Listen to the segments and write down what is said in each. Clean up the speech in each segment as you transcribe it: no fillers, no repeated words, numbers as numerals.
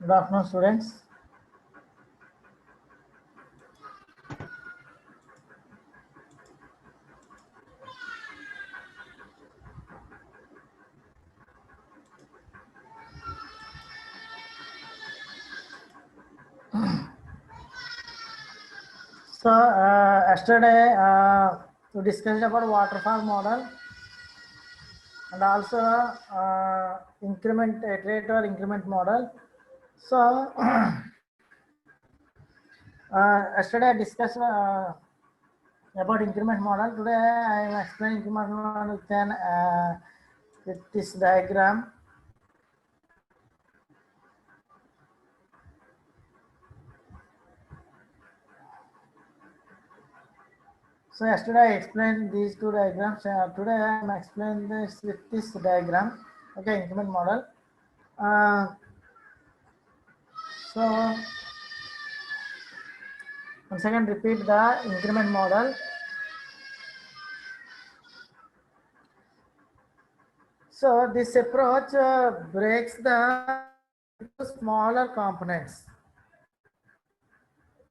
Good afternoon, students. So, yesterday we discussed about waterfall model and also increment iterator increment model. So, yesterday I discussed about increment model. Today I am explaining increment model with this diagram. So yesterday I explained these two diagrams. Today I am explaining this with this diagram. Okay, increment model. So once again repeat the increment model. So this approach breaks the smaller components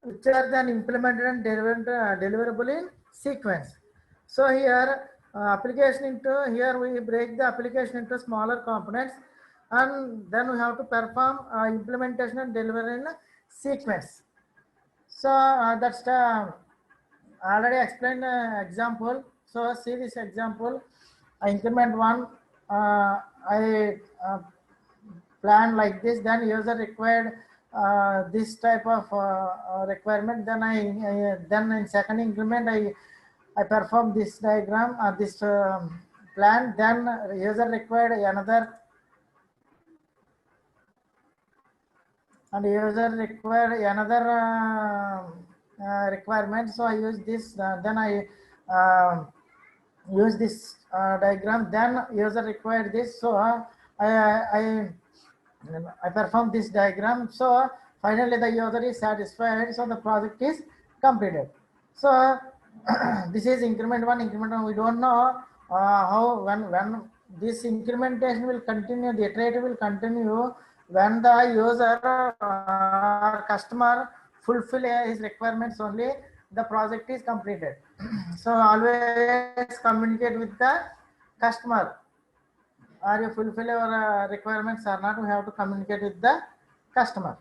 which are then implemented and deliverable in sequence. So here here we break the application into smaller components and then we have to perform implementation and deliver in sequence. So that's already explained example. So see this example. Increment one, I plan like this. Then user required this type of requirement. Then then in second increment I perform this diagram, this plan. Then user required another, and user required another requirement. So I use this. Then I use this diagram. Then user required this. So I perform this diagram. So finally the user is satisfied. So the project is completed. So this is increment one. Increment one. We don't know how when this incrementation will continue. The iterative will continue when the user or customer fulfill his requirements only. The project is completed. So always communicate with the customer. Are you fulfill your requirements or not? We have to communicate with the customer.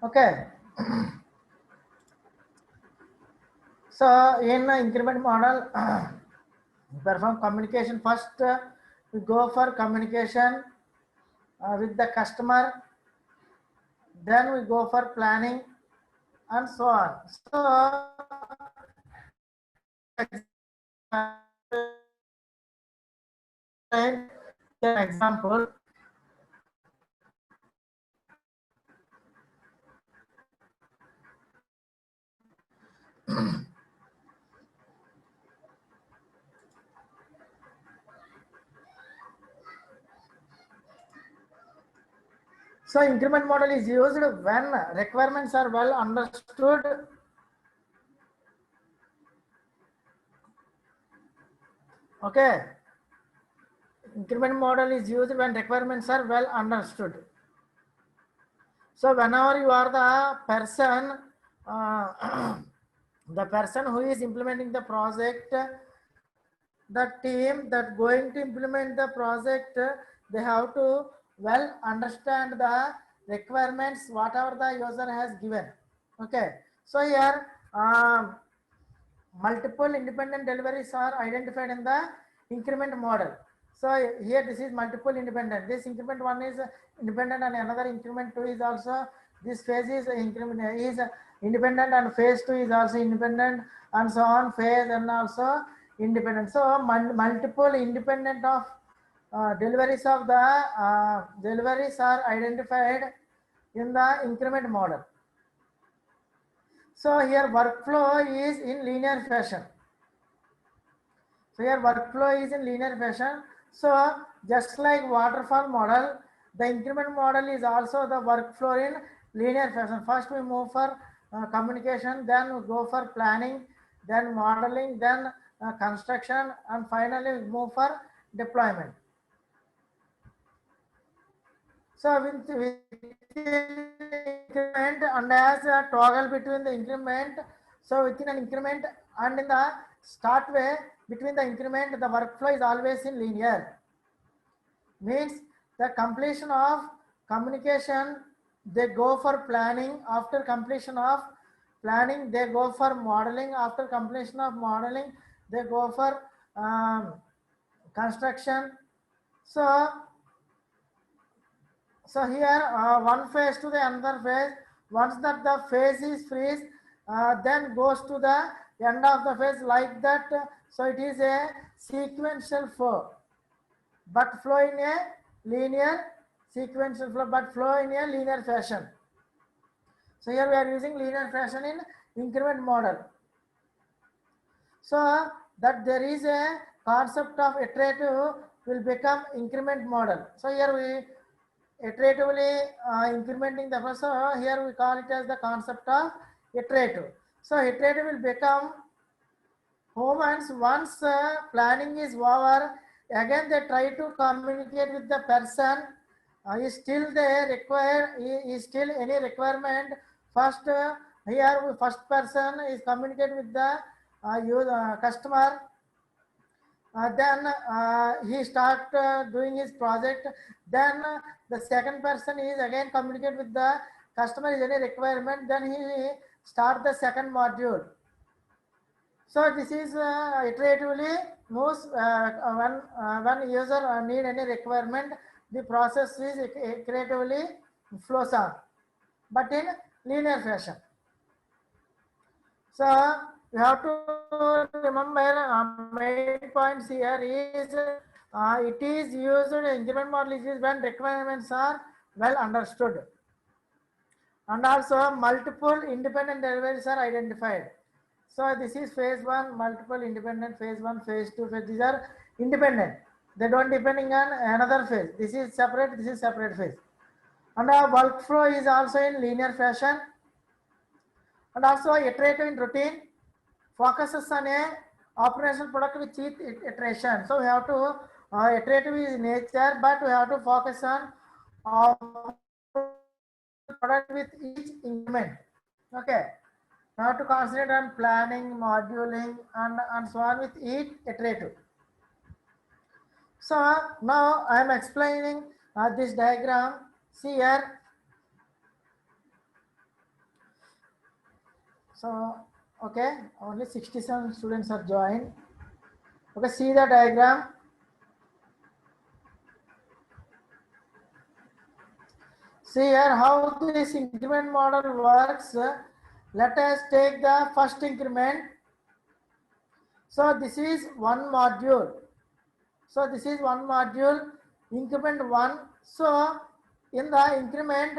Okay. So in increment model, perform communication first. We go for communication with the customer. Then we go for planning and so on. So an example. So increment model is used when requirements are well understood. Okay. Increment model is used when requirements are well understood. So whenever you are the person, the person who is implementing the project, the team that going to implement the project, they have to well understand the requirements whatever the user has given. Okay. So here multiple independent deliveries are identified in the increment model. So here this is multiple independent. This increment one is independent and another increment two is also, this phase is increment is independent and phase two is also independent and so on, phase and also independent. So multiple independent of deliveries of the deliveries are identified in the increment model. So here workflow is in linear fashion. So here workflow is in linear fashion. So just like waterfall model, the increment model is also the workflow in linear fashion. First we move for communication, then we go for planning, then modeling, then construction, and finally we move for deployment. So with increment and as a toggle between the increment, so within an increment and in the start way between the increment, the workflow is always in linear. Means the completion of communication, they go for planning. After completion of planning, they go for modeling. After completion of modeling, they go for construction. So here one phase to the another phase. Once that the phase is freeze, then goes to the end of the phase like that. So it is a sequential flow, but flow in a linear sequential flow, but flow in a linear fashion. So here we are using linear fashion in increment model. So that there is a concept of iterative will become increment model. So here we iteratively incrementing the first. So here we call it as the concept of iterative. So iterative will become humans once planning is over. Again they try to communicate with the person. Is still they require is still any requirement. First here first person is communicate with the customer. Then he start doing his project. Then the second person is again communicate with the customer is any requirement. Then he start the second module. So this is iteratively moves when user need any requirement, the process is iteratively flows on, but in linear fashion. So you have to remember main points here is it is used increment model is used when requirements are well understood, and also multiple independent deliveries are identified. So this is phase one, multiple independent, phase one, phase two, phase. These are independent. They don't depending on another phase. This is separate phase. And our workflow is also in linear fashion, and also iterative in routine, focuses on a operational product with each iteration. So we have to iterative is nature, but we have to focus on product with each increment. Okay. We have to concentrate on planning, moduling, and so on with each iterative. So now I am explaining this diagram. See here. So okay, only 67 students are joined. Okay, see the diagram. See here how this increment model works. Let us take the first increment. So this is one module. So this is one module, increment one. So in the increment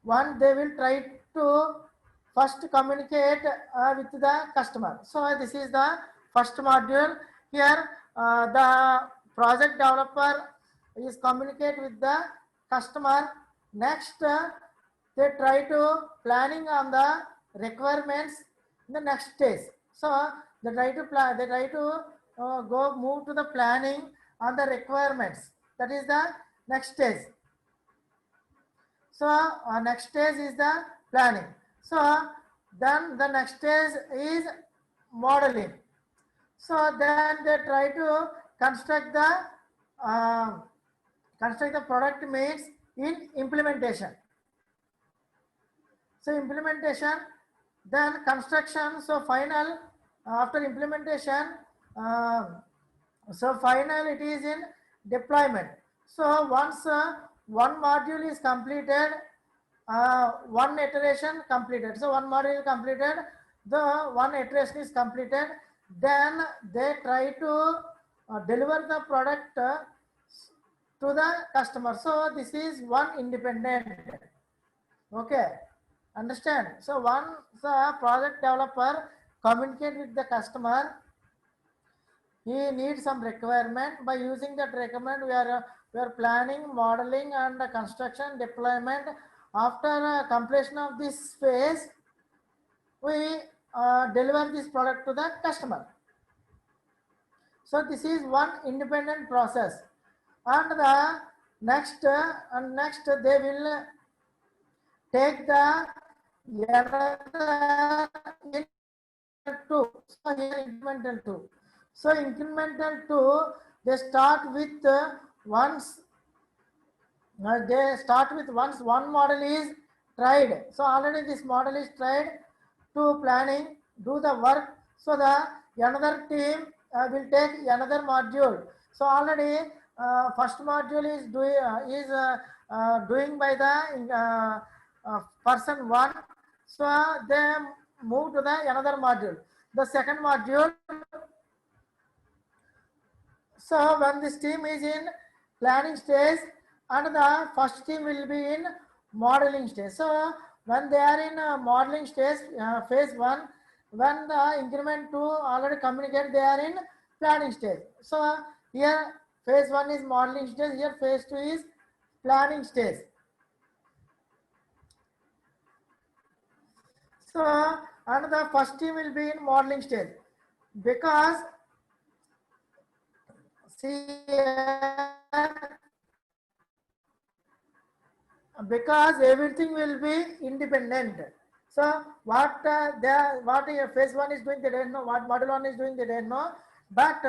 one, they will try to first communicate with the customer. So this is the first module. Here the project developer is communicate with the customer. Next they try to planning on the requirements in the next stage. So they try to plan, they try to go move to the planning on the requirements. That is the next stage. So next stage is the planning. So then the next stage is modeling. So then they try to construct the product means in implementation. So implementation, then construction. So final after implementation. So final it is in deployment. So once one module is completed, one iteration completed. So one module completed, the one iteration is completed. Then they try to deliver the product to the customer. So this is one independent. Okay, understand? So once the project developer communicate with the customer, he needs some requirement. By using that requirement, we are planning, modeling, and construction deployment. After completion of this phase, we deliver this product to the customer. So this is one independent process, and the Next and next they will take the another two. So here incremental two. So incremental two, they start with once they start with once one model is tried. So already this model is tried to planning, do the work. So the another team will take another module. So already first module is doing by the person one. So they move to the another module. The second module. So when this team is in planning stage and the first team will be in modeling stage. So when they are in modeling stage, phase one, when the increment two already communicate, they are in planning stage. So here phase one is modeling stage, here phase two is planning stage. So and the first team will be in modeling stage because see because everything will be independent. So what phase one is doing, they don't know. What model one is doing, they don't know. But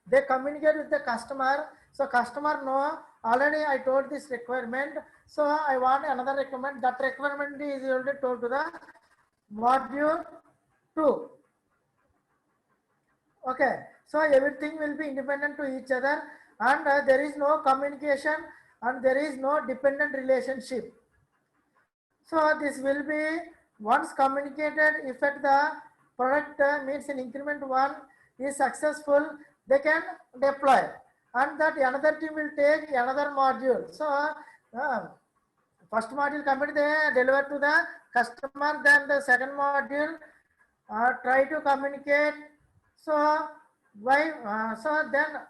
they communicate with the customer. So customer know already. I told this requirement. So I want another requirement. That requirement is already told to the module two. Okay. So everything will be independent to each other, and there is no communication and there is no dependent relationship. So this will be once communicated, if at the product means in increment one is successful, they can deploy, and that another team will take another module. So first module complete, they deliver to the customer, then the second module try to communicate. So why? So then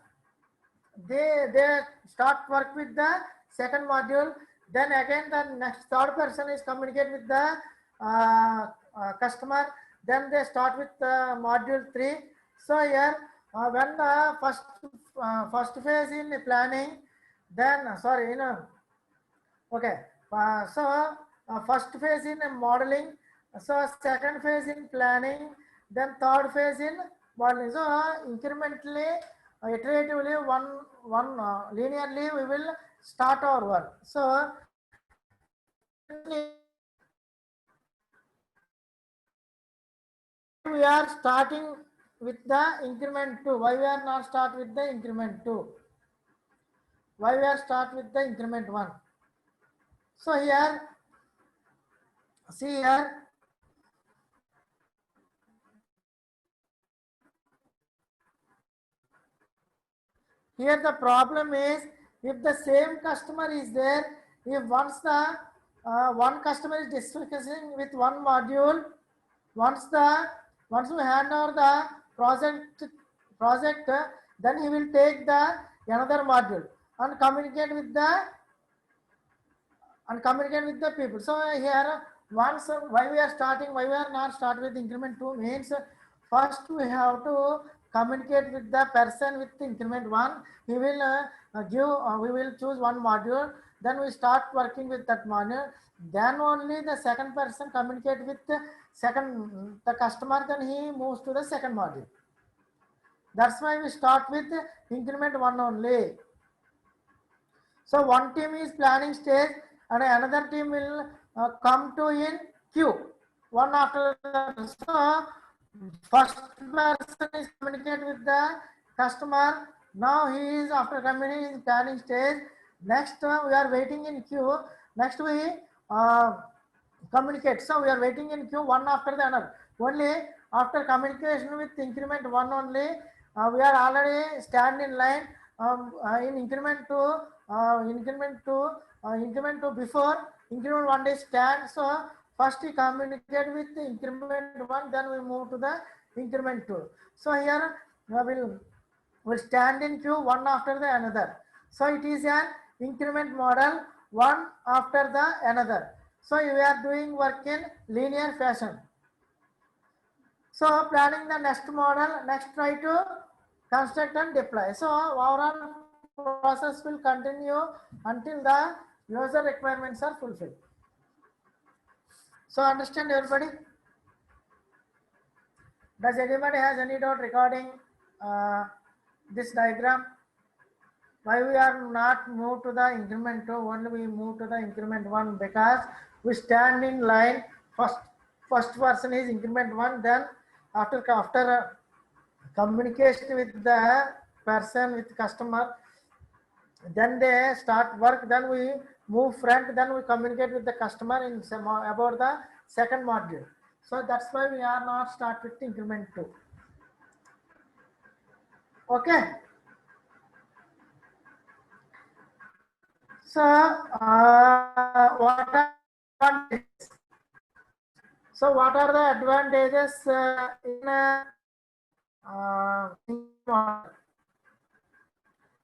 they start work with the second module, then again the next third person is communicate with the customer, then they start with module 3. So here when the first phase in planning, then sorry, okay, so first phase in modeling, so second phase in planning, then third phase in modeling. So incrementally, iteratively, one linearly we will start our work. So we are starting with the increment 2. Why we are not start with the increment 2? Why we are start with the increment 1? So here, see here, here the problem is, if the same customer is there, if once the one customer is discussing with one module, once we hand over the project, then he will take the another module and communicate with the people. So here once why we are starting, why we are not start with increment 2 means, first we have to communicate with the person with increment 1. He will we will choose one module, then we start working with that module, then only the second person communicate with the customer, then he moves to the second module. That's why we start with increment 1 only. So one team is planning stage and another team will come to in queue. One after the, so first person is communicate with the customer. Now he is after communicating in planning stage. Next we are waiting in queue. Next we communicate. So we are waiting in queue one after the another. Only after communication with increment 1 only, we are already stand in line in increment 2, increment 2 before increment 1 is stand. So first we communicate with the increment 1, then we move to the increment 2. So here will stand in queue one after the another. So it is an increment model, one after the another. So we are doing work in linear fashion. So planning the next model, next try to construct and deploy. So overall process will continue until the user requirements are fulfilled. So understand everybody? Does anybody has any doubt regarding this diagram? Why we are not moved to the increment 2, only we move to the increment 1? Because we stand in line. First person is increment 1, then after communication with the person, with customer, then they start work, then we move front, then we communicate with the customer in some about the second module. So that's why we are not start with increment 2. Okay. So what are advantages? So what are the advantages in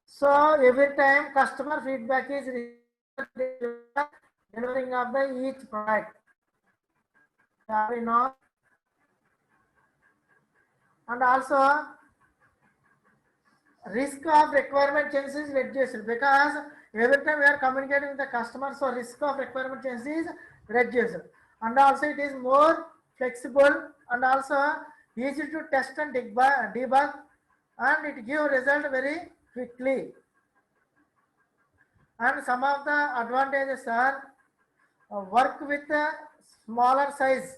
so every time customer feedback is delivering of the each product. We know, and also risk of requirement changes is reduced because every time we are communicating with the customer, so risk of requirement changes is reduced, and also it is more flexible and also easy to test and debug, and it gives result very quickly. And some of the advantages are work with a smaller size,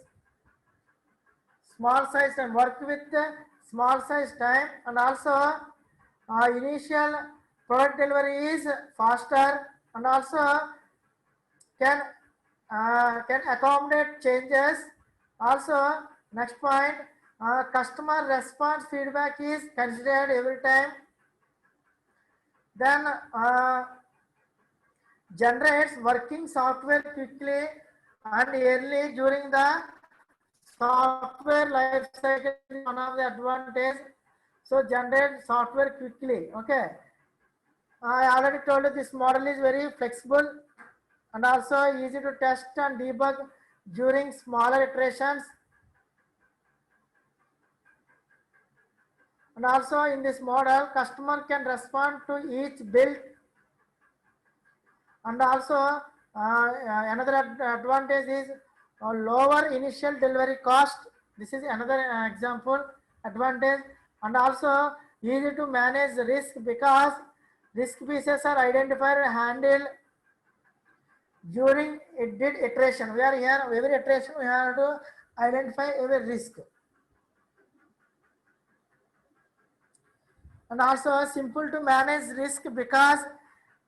and work with small size time, and also initial product delivery is faster, and also can accommodate changes. Also, next point, customer response feedback is considered every time. Then generates working software quickly and early during the software life cycle is one of the advantage. So generate software quickly. Okay. I already told you this model is very flexible and also easy to test and debug during smaller iterations. And also in this model, customer can respond to each build. And also another advantage is lower initial delivery cost. This is another example advantage. And also easy to manage risk because risk pieces are identified and handled during iteration. We are here every iteration we have to identify every risk. And also simple to manage risk because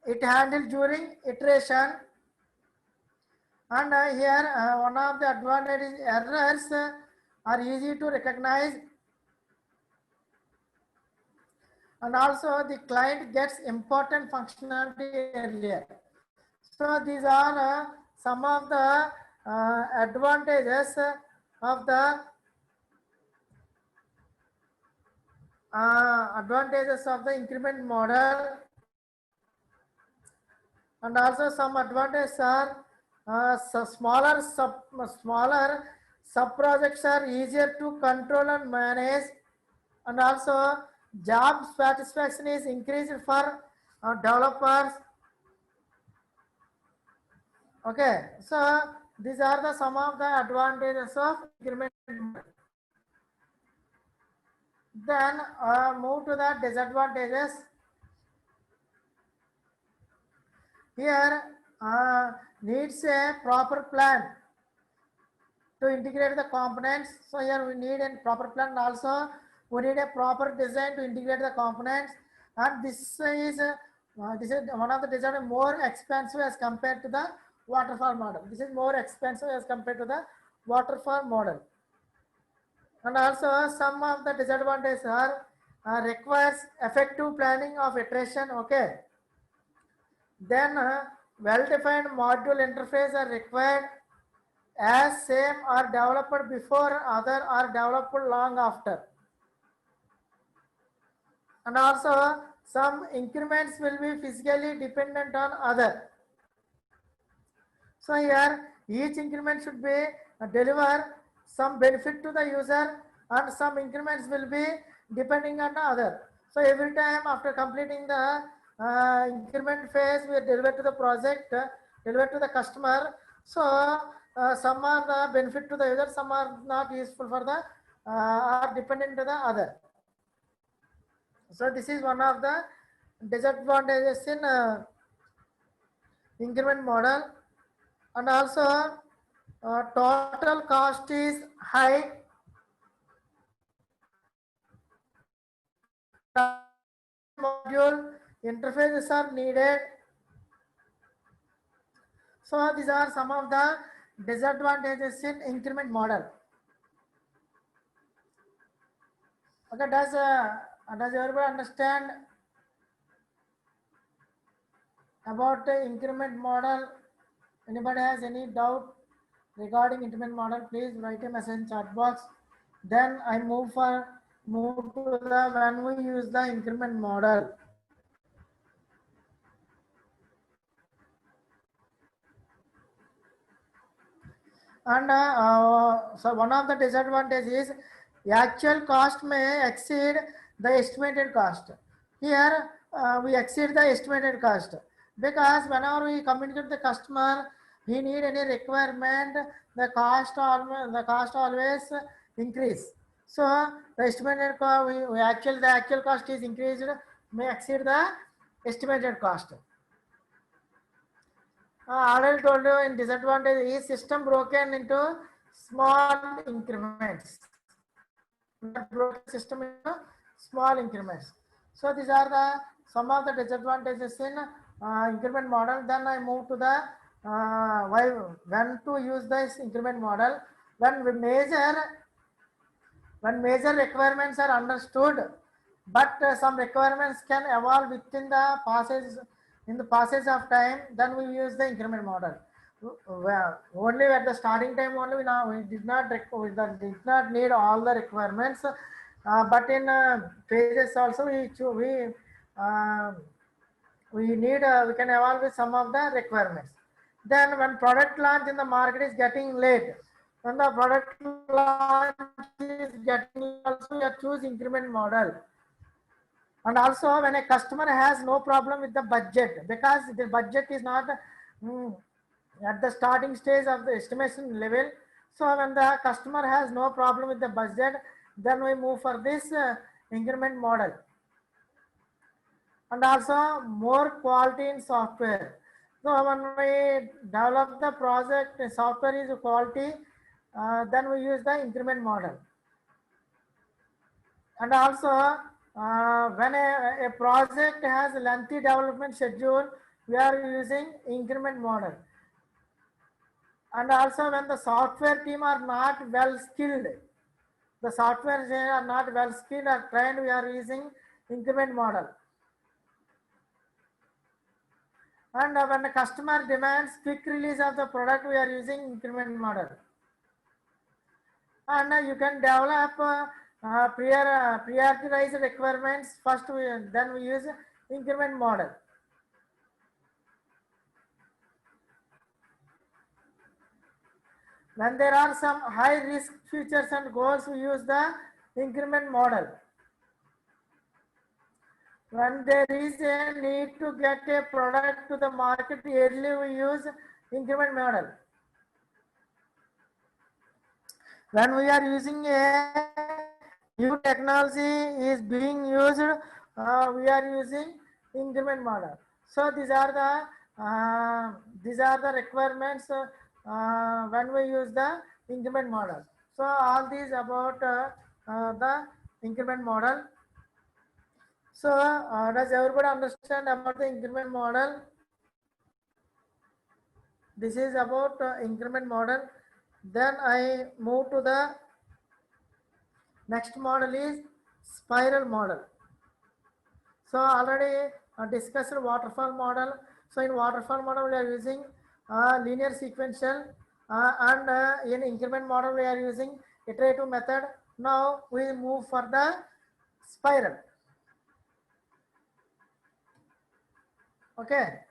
it handled during iteration. And here one of the advantages, errors are easy to recognize, and also the client gets important functionality earlier. So these are some of the advantages of the increment model. And also some advantages are smaller sub projects are easier to control and manage, and also job satisfaction is increased for developers. Okay, so these are the some of the advantages of increment. Then move to the disadvantages. Here needs a proper plan to integrate the components. So here we need a proper plan, and also we need a proper design to integrate the components. And this is one of the design more expensive as compared to the waterfall model. This is more expensive as compared to the waterfall model. And also some of the disadvantages are requires effective planning of iteration. Okay. Then well-defined module interface are required as same are developed before, other are developed long after. And also some increments will be physically dependent on other. So here each increment should be deliver some benefit to the user, and some increments will be depending on the other. So every time after completing the increment phase we deliver to the project, deliver to the customer. So some are the benefit to the user, some are not useful for the are dependent to the other. So this is one of the disadvantages in increment model. And also total cost is high. Module interfaces are needed. So these are some of the disadvantages in increment model. Okay, does everybody understand about the increment model? Anybody has any doubt regarding increment model? Please write a message in chat box. Then I move to the when we use the increment model. And so one of the disadvantages is actual cost may exceed the estimated cost. Here we exceed the estimated cost because whenever we communicate the customer, he need any requirement, the cost always increase. So the estimated cost, the actual cost is increased, may exceed the estimated cost. Already told you in disadvantage is system broken into small increments. Broken system into small increments. So these are the some of the disadvantages in increment model. Then I move to the when to use this increment model. When major requirements are understood, but some requirements can evolve within the passage of time, then we use the increment model. Well, only at the starting time only we did not need all the requirements, but in phases also we can evolve with some of the requirements. Then when product launch in the market is getting late, when the product launch is getting late, also you choose increment model. And also when a customer has no problem with the budget, because the budget is not at the starting stage of the estimation level. So when the customer has no problem with the budget, then we move for this increment model. And also more quality in software. So when we develop the project, software is quality, then we use the increment model. And also when a project has a lengthy development schedule, we are using increment model. And also when the software team are not well skilled, the software engineers are not well skilled or trained, we are using increment model. And when the customer demands quick release of the product, we are using increment model. And you can develop prioritized requirements first, then we use increment model. When there are some high risk features and goals, we use the increment model. When there is a need to get a product to the market early, we use increment model. When we are using a new technology is being used, we are using increment model. So these are the requirements when we use the increment model. So all these about the increment model. So does everybody understand about the increment model? This is about increment model. Then I move to the next model is spiral model. So already discussed waterfall model. So in waterfall model we are using linear sequential, and in increment model we are using iterative method. Now we move for the spiral. Okay.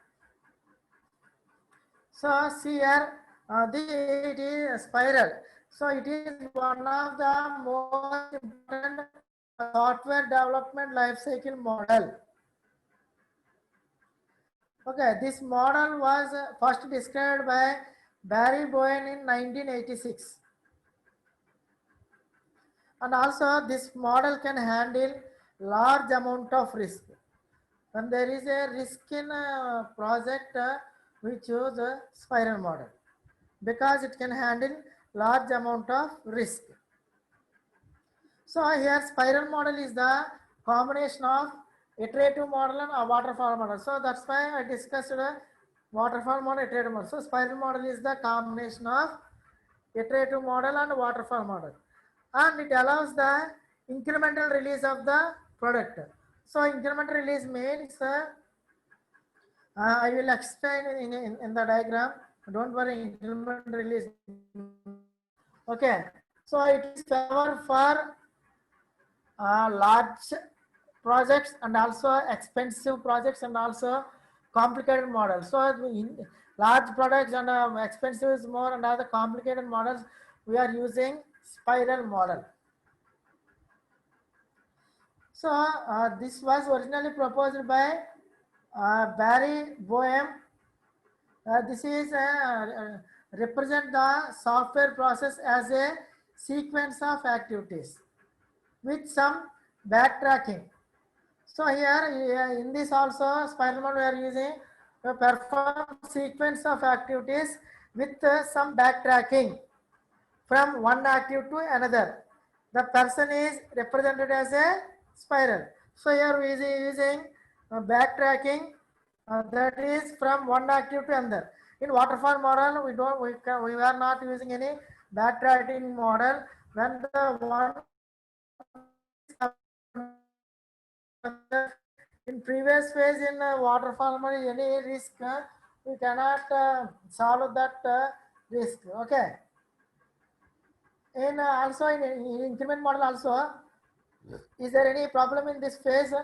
So see here, it is spiral. So it is one of the most important software development life cycle model. Okay, this model was first described by Barry Bowen in 1986. And also this model can handle large amount of risk. When there is a risk in a project, we choose a spiral model because it can handle large amount of risk. So here spiral model is the combination of iterative model and a waterfall model. So that's why I discussed waterfall model, iterative model. So spiral model is the combination of iterative model and waterfall model, and it allows the incremental release of the product. So incremental release means I will explain in the diagram. Don't worry, incremental release. Okay, so it is favor for large projects and also expensive projects and also complicated models. So in large products and expensive is more and other complicated models, we are using spiral model. So this was originally proposed by Barry Boehm. This is represent the software process as a sequence of activities with some backtracking. So here in this also spiral model we are using a perform sequence of activities with some backtracking from one active to another. The person is represented as a spiral. So here we are using backtracking that is from one active to another. In waterfall model, we are not using any backtracking model. When the one in previous phase in waterfall model, any risk we cannot solve that risk. Okay. In also in increment model also, is there any problem in this phase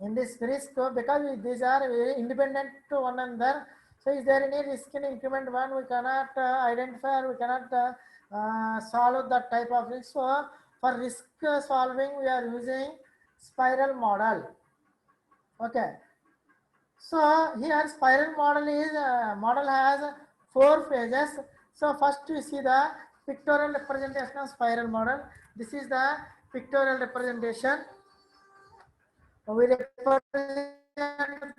in this risk? Because these are very independent to one another. So is there any risk in increment one? We cannot identify, or we cannot solve that type of risk. So for risk solving, we are using spiral model. Okay. So here spiral model is model has 4 phases. So first we see the pictorial representation of spiral model. This is the pictorial representation. We represent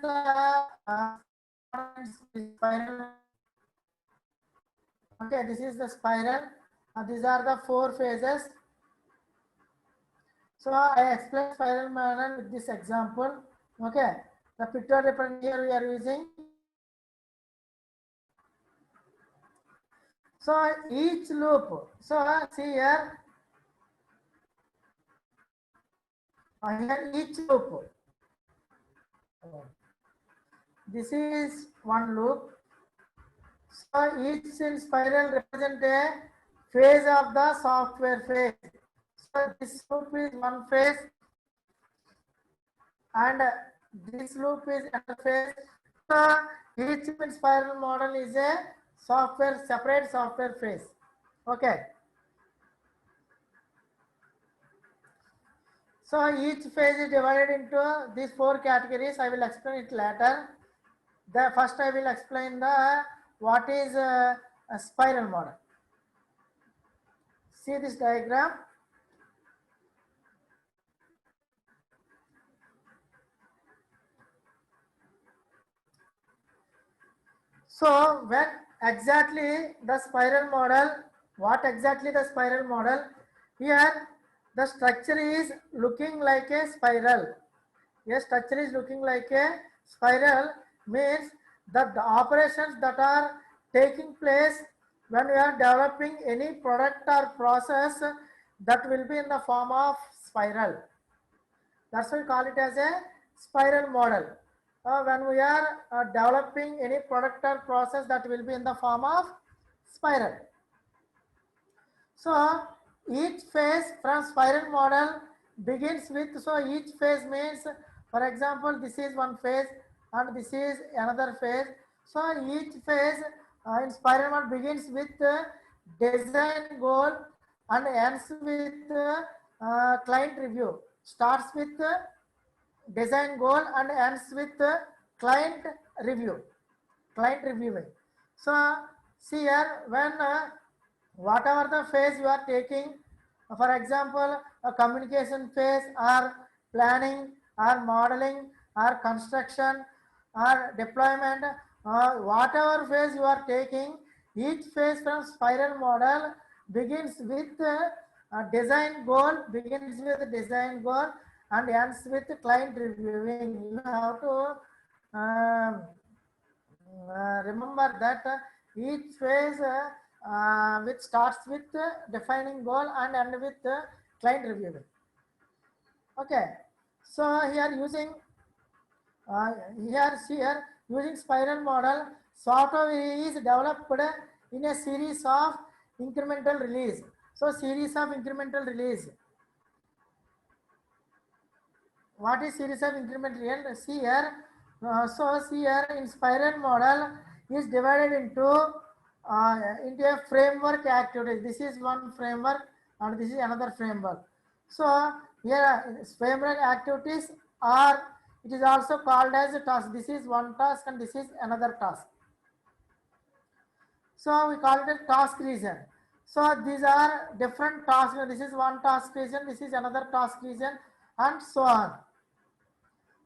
the spiral. Okay, this is the spiral. These are the 4 phases. So I explain spiral model with this example. Okay, the pictorial representation here we are using. So each loop. So see here. Here each loop. This is one loop. So each spiral represents a phase of the software phase. So this loop is one phase, and this loop is another phase. So each spiral model is a separate software phase. Okay. So each phase is divided into these 4 categories. I will explain it later. The first I will explain the what is a spiral model. See this diagram. So when exactly the spiral model, what exactly the spiral model? Here the structure is looking like a spiral. A structure is looking like a spiral means that the operations that are taking place when we are developing any product or process, that will be in the form of spiral. That's why we call it as a spiral model. When we are developing any product or process, that will be in the form of spiral. So each phase from spiral model begins with, so each phase means, for example, this is one phase and this is another phase. So each phase in spiral model begins with design goal and ends with client review. Starts with design goal and ends with client review, client reviewing. So see here, when whatever the phase you are taking, for example, a communication phase or planning or modeling or construction or deployment, whatever phase you are taking, each phase from spiral model begins with a design goal, begins with design goal and ends with client reviewing. You have to remember that each phase which starts with defining goal and end with client reviewing. Okay, so here using here using spiral model, software is developed in a series of incremental release. So series of incremental release. What is series of incremental release? See here. So see here in spiral model is divided into a framework activities. This is one framework and this is another framework. So here framework activities are, it is also called as a task. This is one task and this is another task. So we call it a task region. So these are different tasks. This is one task region, this is another task region, and so on.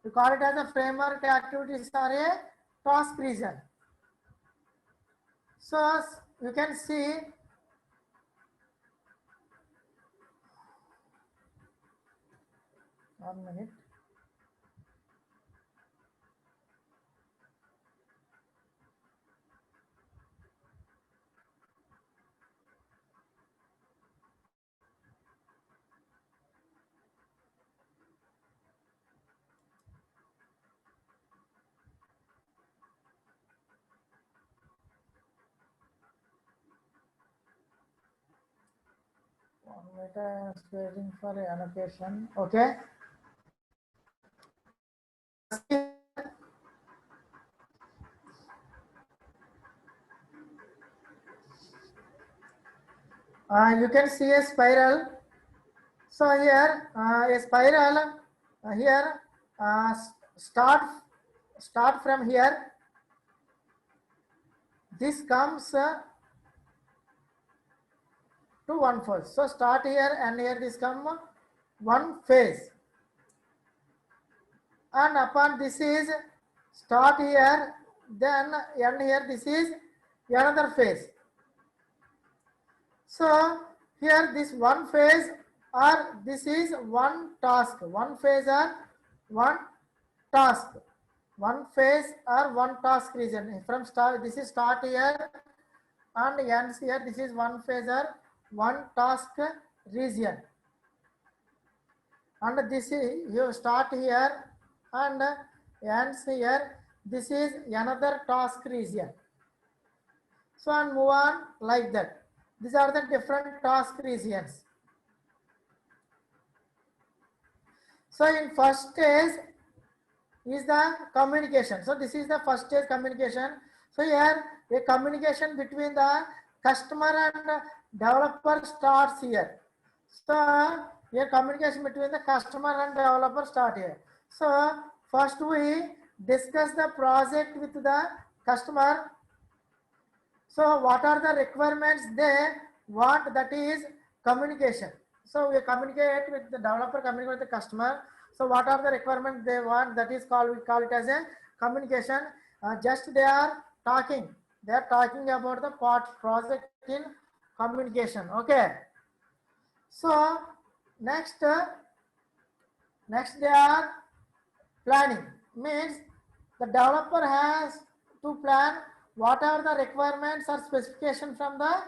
We call it as a framework activities are a task region. So you can see one minute. Meta is waiting for allocation. Okay. You can see a spiral. So here a spiral here start from here. This comes to one phase. So start here and here this come one phase. And upon this is start here, then end here, this is another phase. So here this one phase or this is one task, one phase or one task, one phase or one task region. From start, this is start here and ends here, this is one phase or one task region. And this is, you start here and ends here, this is another task region. So and move on like that. These are the different task regions. So in first stage is the communication. So this is the first stage communication. So here a communication between the customer and developer starts here. So a communication between the customer and developer start here. So first we discuss the project with the customer. So what are the requirements they want, that is communication. So we communicate with the developer, communicate with the customer. So what are the requirements they want, that is called, we call it as a communication. Just they are talking about the project in communication. Okay. So next they are planning, means the developer has to plan what are the requirements or specification from the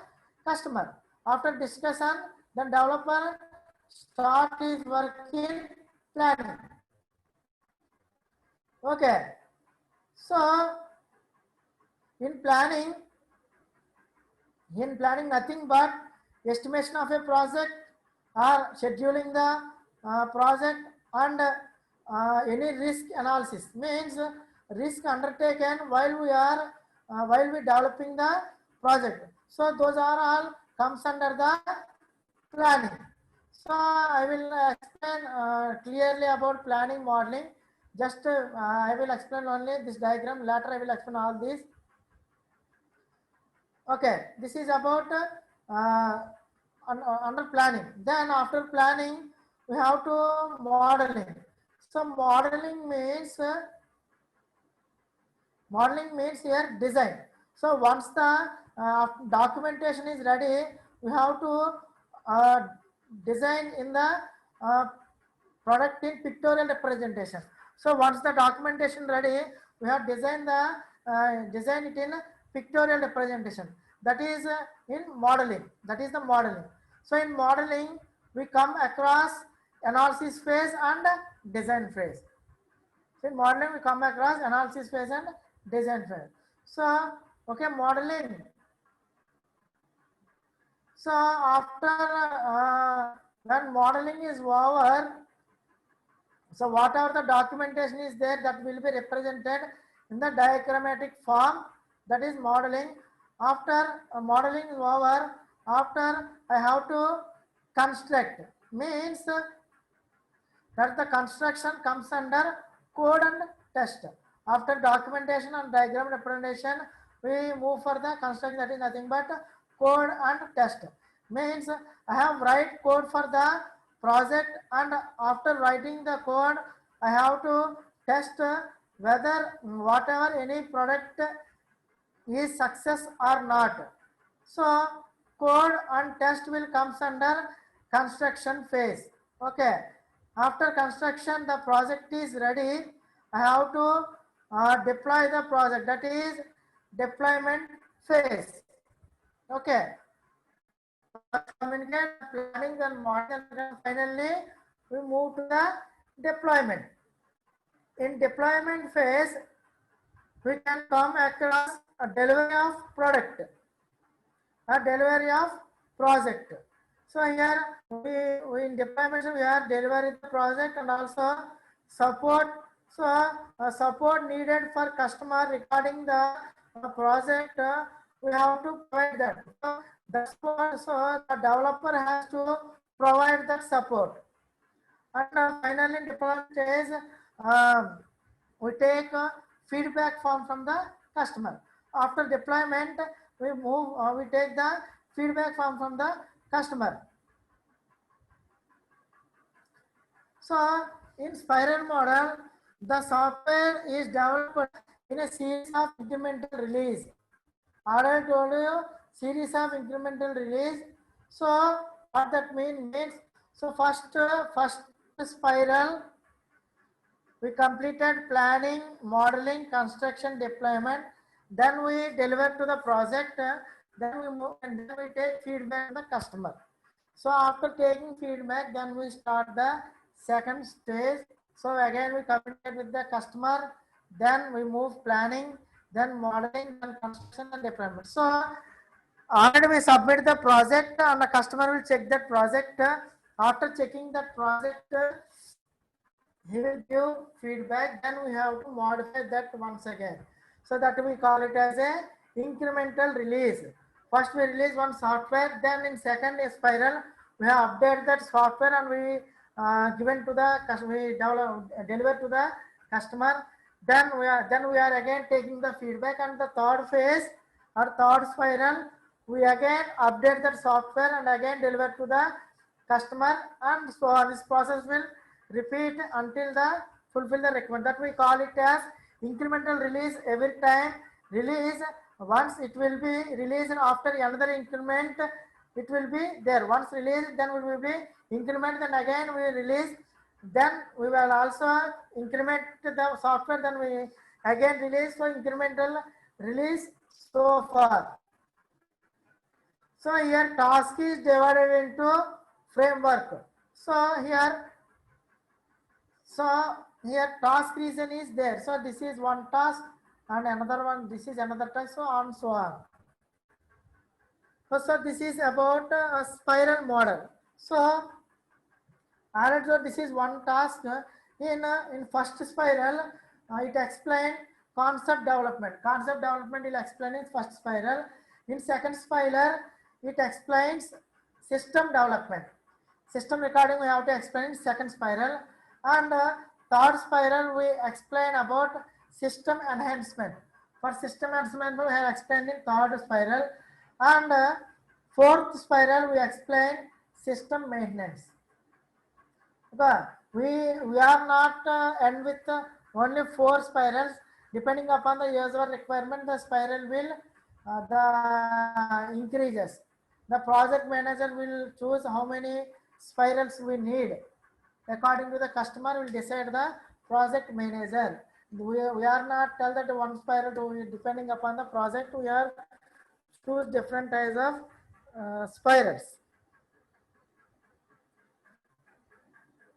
customer. After discussion, the developer start his work in planning. Okay. So in planning nothing but estimation of a project or scheduling the project and any risk analysis, means risk undertaken while we developing the project. So those are all comes under the planning. So I will explain clearly about planning modeling. Just I will explain only this diagram. Later I will explain all these. Okay, this is about under planning. Then after planning, we have to modeling. So modeling means here design. So once the documentation is ready, we have to uh, design in the uh, product in pictorial representation. So once the documentation ready, we have designed the design it in pictorial representation. That is in modeling. That is the modeling. So in modeling, we come across analysis phase and design phase. So in modeling, we come across analysis phase and design phase. So okay, modeling. So after when modeling is over, so whatever the documentation is there, that will be represented in the diagrammatic form, that is modeling. After modeling is over, after I have to construct, means that the construction comes under code and test. After documentation and diagram representation, we move for the construction, that is nothing but code and test. Means I have write code for the project, and after writing the code, I have to test whether whatever any product is success or not. So code and test will comes under construction phase. Okay. After construction, the project is ready. I have to deploy the project. That is deployment phase. Okay. Communicate planning and modeling, and finally we move to the deployment. In deployment phase, we can come across a delivery of product, a delivery of project. So here we in deployment we are delivering the project and also support. So support needed for customer regarding the project, we have to provide that. So that's what, so the developer has to provide that support. And finally in deployment stage, we take feedback form from the customer. After deployment, we take the feedback form from the customer. So in spiral model, the software is developed in a series of incremental release. I told you series of incremental release. So what that means, so first spiral, we completed planning, modeling, construction, deployment. Then we deliver to the project. Then we move and then we take feedback from the customer. So after taking feedback, then we start the second stage. So again we communicate with the customer. Then we move planning, then modeling, then construction and deployment. So already we submit the project and the customer will check that project. After checking that project, he will give feedback, then we have to modify that once again. So that we call it as a incremental release. First we release one software, then in second spiral we have updated that software and we given to the customer, we deliver to the customer. Then we are again taking the feedback, and the third phase or third spiral, we again update that software and again deliver to the customer, and so on. This process will repeat until the fulfill the requirement. That we call it as incremental release. Every time release, once it will be released, after another increment it will be there. Once released, then we will be increment, then again we release, then we will also increment the software, then we again release. So incremental release so far. So here task is divided into framework. So here task reason is there. So this is one task and another one, this is another task, so on so on. So this is about a spiral model. So alright, so this is one task. In first spiral, it explain concept development. Concept development will explain in first spiral. In second spiral, it explains system development. System recording we have to explain in second spiral. And third spiral we explain about system enhancement. For system enhancement we have explained in third spiral, and fourth spiral we explain system maintenance. Okay, we are not end with only 4 spirals. Depending upon the user requirement, the spiral will the increases. The project manager will choose how many spirals we need. According to the customer, will decide the project manager. We are not tell that one spiral to depending upon the project. We are choose different types of spirals.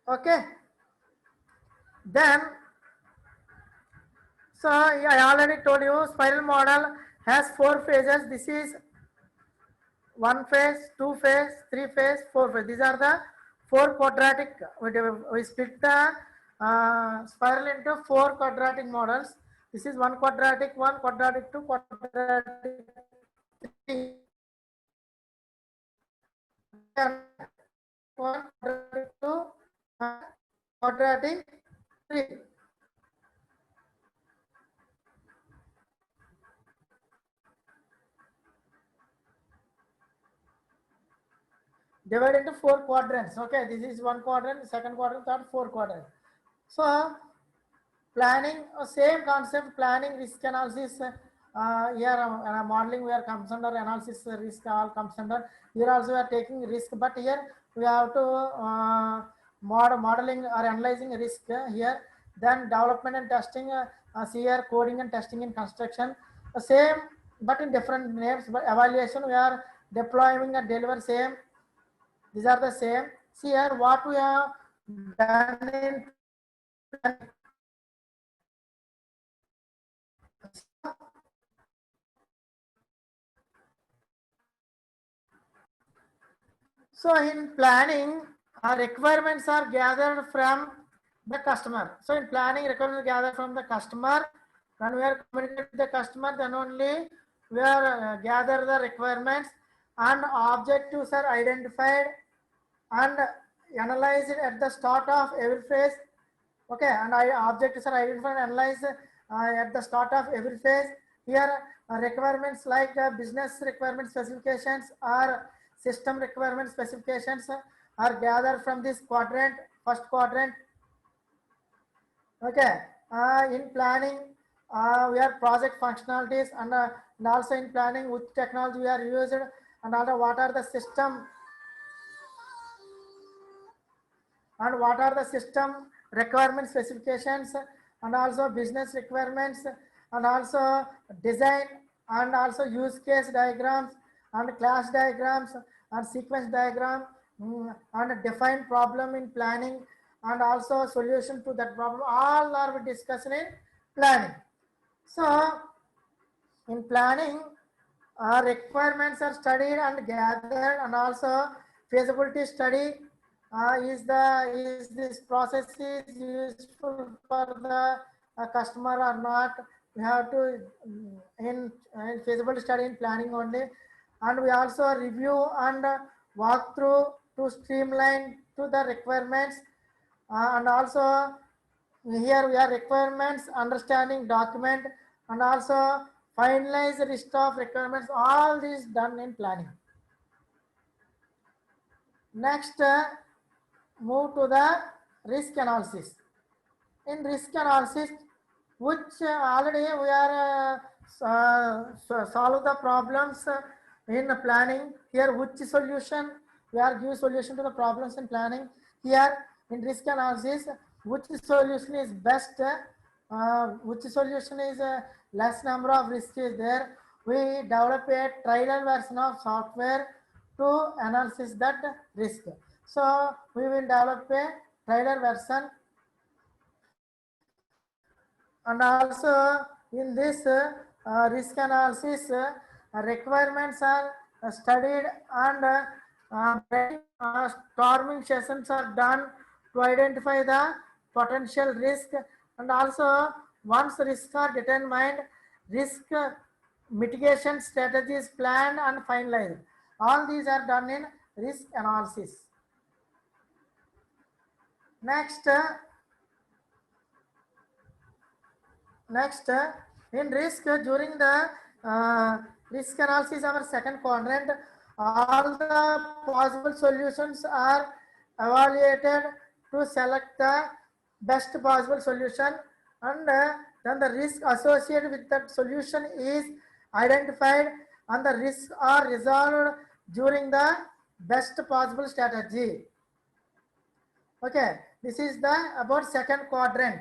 Okay. Then, so I already told you spiral model has 4 phases. This is 1 phase, 2 phase, 3 phase, 4 phase. These are the 4 quadratic. We split the spiral into 4 quadratic models. This is 1 quadratic, 1 quadratic, 2 quadratic, 3. 1 quadratic, 2 quadratic, 3. Divided into 4 quadrants. Okay, this is 1 quadrant, second quadrant, third, 4 quadrant. So planning, same concept, planning, risk analysis. Here modeling we are comes under, analysis risk all comes under. Here also we are taking risk, but here we have to modeling or analyzing risk here. Then development and testing, here coding and testing in construction. Same but in different names. But evaluation we are deploying and deliver same. These are the same. See here what we have done in so in planning, our requirements are gathered from the customer. So in planning, requirements are gathered from the customer. When we are communicating with the customer, then only we are gather the requirements, and objectives are identified and analyzed at the start of every phase. Okay, and objectives are identified and analyzed at the start of every phase. Here requirements like business requirement specifications or system requirement specifications are gathered from this quadrant, first quadrant. Okay, in planning we have project functionalities, and also in planning which technology we are used, and also what are the system requirement specifications, and also business requirements, and also design, and also use case diagrams, and class diagrams, and sequence diagram, and define problem in planning, and also solution to that problem. All are discussed in planning. So in planning, requirements are studied and gathered, and also feasibility study. Is this process is useful for the customer or not? We have to in feasibility study in planning only, and we also review and walk through to streamline to the requirements, and also here we have requirements understanding document, and also finalize the list of requirements. All these done in planning. Next, move to the risk analysis. In risk analysis, which already we are solve the problems in planning. Here, which solution we are give solution to the problems in planning. Here in risk analysis, which solution is best, which solution is less number of risk is there. We develop a trial version of software to analysis that risk. So we will develop a trial version, and also in this risk analysis, requirements are studied, and storming sessions are done to identify the potential risk, and also once risks are determined, risk mitigation strategies planned and finalized. All these are done in risk analysis. Next, Next, in risk, during the risk analysis, our second quadrant, all the possible solutions are evaluated to select the best possible solution, and then the risk associated with that solution is identified, and the risks are resolved during the best possible strategy. Okay, this is the about second quadrant.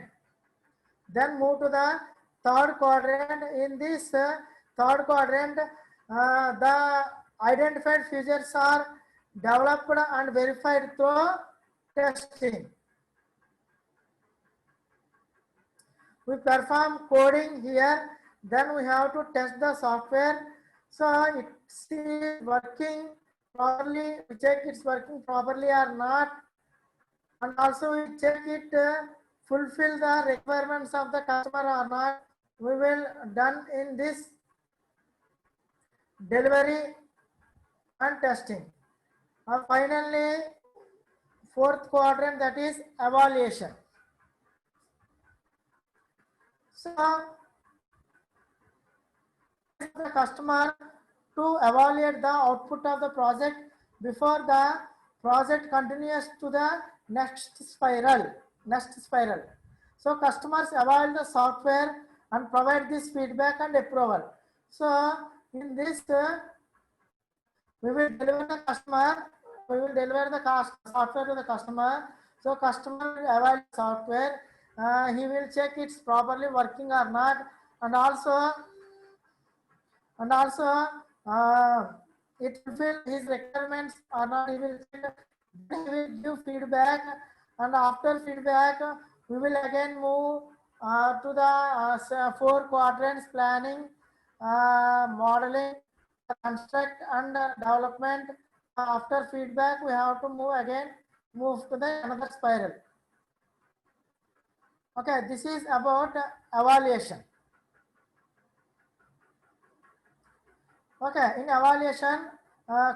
Then move to the third quadrant. In this third quadrant, the identified features are developed and verified through testing. We perform coding here, then we have to test the software. So it's working properly, we check it's working properly or not, and also we check it fulfill the requirements of the customer or not. We will done in this delivery and testing. And finally, fourth quadrant, that is evaluation. So the customer to evaluate the output of the project before the project continues to the next spiral. So customers evaluate the software and provide this feedback and approval. So in this, we will deliver the customer. We will deliver the software to the customer. So customer will evaluate software. He will check it's properly working or not, and also it fulfill his requirements or not. He will give feedback, and after feedback we will again move to the four quadrants: planning, modeling, construct, and development. After feedback we have to move to the another spiral. Okay, this is about evaluation. Okay, in evaluation,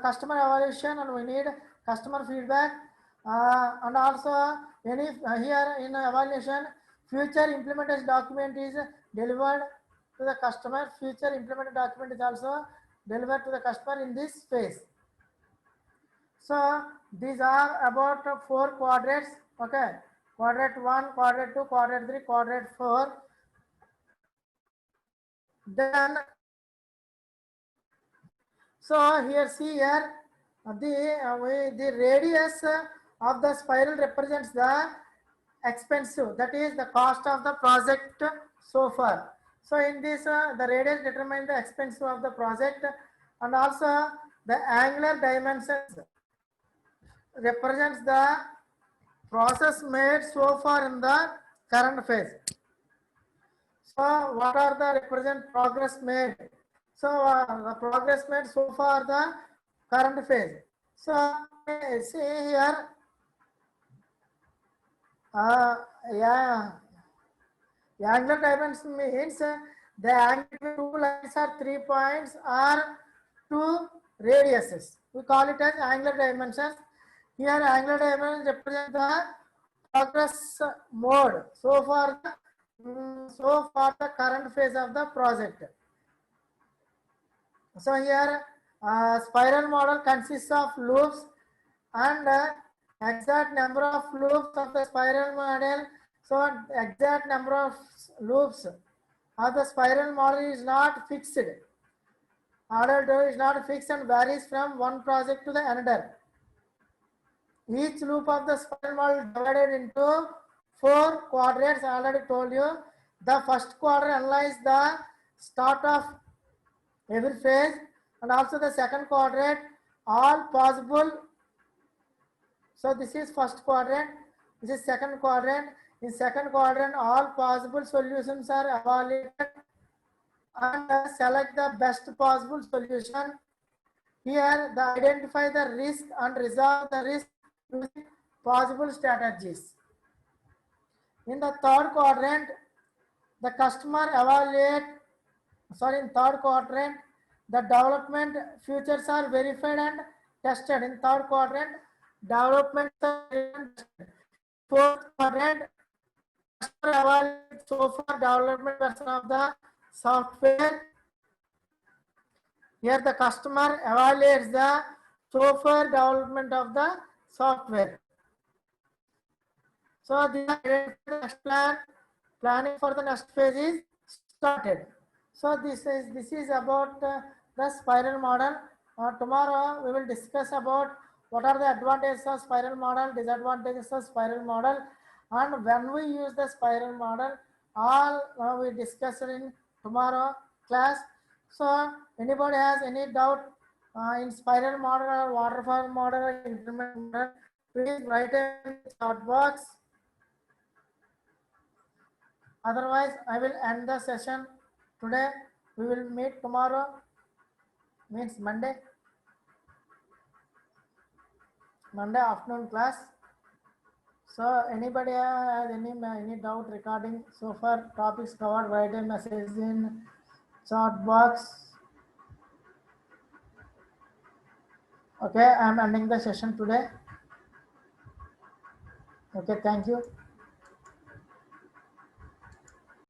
customer evaluation, and we need customer feedback, and also any here in evaluation, future implementation document is delivered to the customer. Future implemented document is also delivered to the customer in this phase. So these are about four quadrants. Okay, quadrant 1, quadrant 2, quadrant 3, quadrant 4. Then so here see here the radius of the spiral represents the expensive, that is the cost of the project so far. So in this the radius determines the expensive of the project, and also the angular dimensions represents the process made so far in the current phase. So what are the represent progress made? So the progress made so far the current phase. So see here, angular dimension means the angle two lines are 3 points or two radiuses. We call it as angular dimensions. Here angular dimensions represent the progress mode so far the current phase of the project. So here spiral model consists of loops, and exact number of loops of the spiral model. So exact number of loops of the spiral model is not fixed. Order is not fixed and varies from one project to the another. Each loop of the spiral model divided into four quadrants. I already told you. The first quadrant analyzes the start of every phase, and also the second quadrant all possible. So this is first quadrant, this is second quadrant. In second quadrant all possible solutions are evaluated and select the best possible solution. Here the identify the risk and resolve the risk using possible strategies. In the third quadrant, the customer evaluate, in third quadrant, the development features are verified and tested. In third quadrant, development are tested. Fourth quadrant, customer evaluates so far development version of the software. Here the customer evaluates the software development of the software. So the next plan, planning for the next phase is started. So this is about the spiral model. Tomorrow we will discuss about what are the advantages of spiral model, disadvantages of spiral model, and when we use the spiral model, all we discuss in tomorrow class. So anybody has any doubt in spiral model or waterfall model or intermittent model, please write in the chat box. Otherwise, I will end the session today. We will meet tomorrow, means Monday afternoon class. So anybody has any doubt regarding so far topics covered, write a message in chat box. Okay, I am ending the session today. Okay, thank you.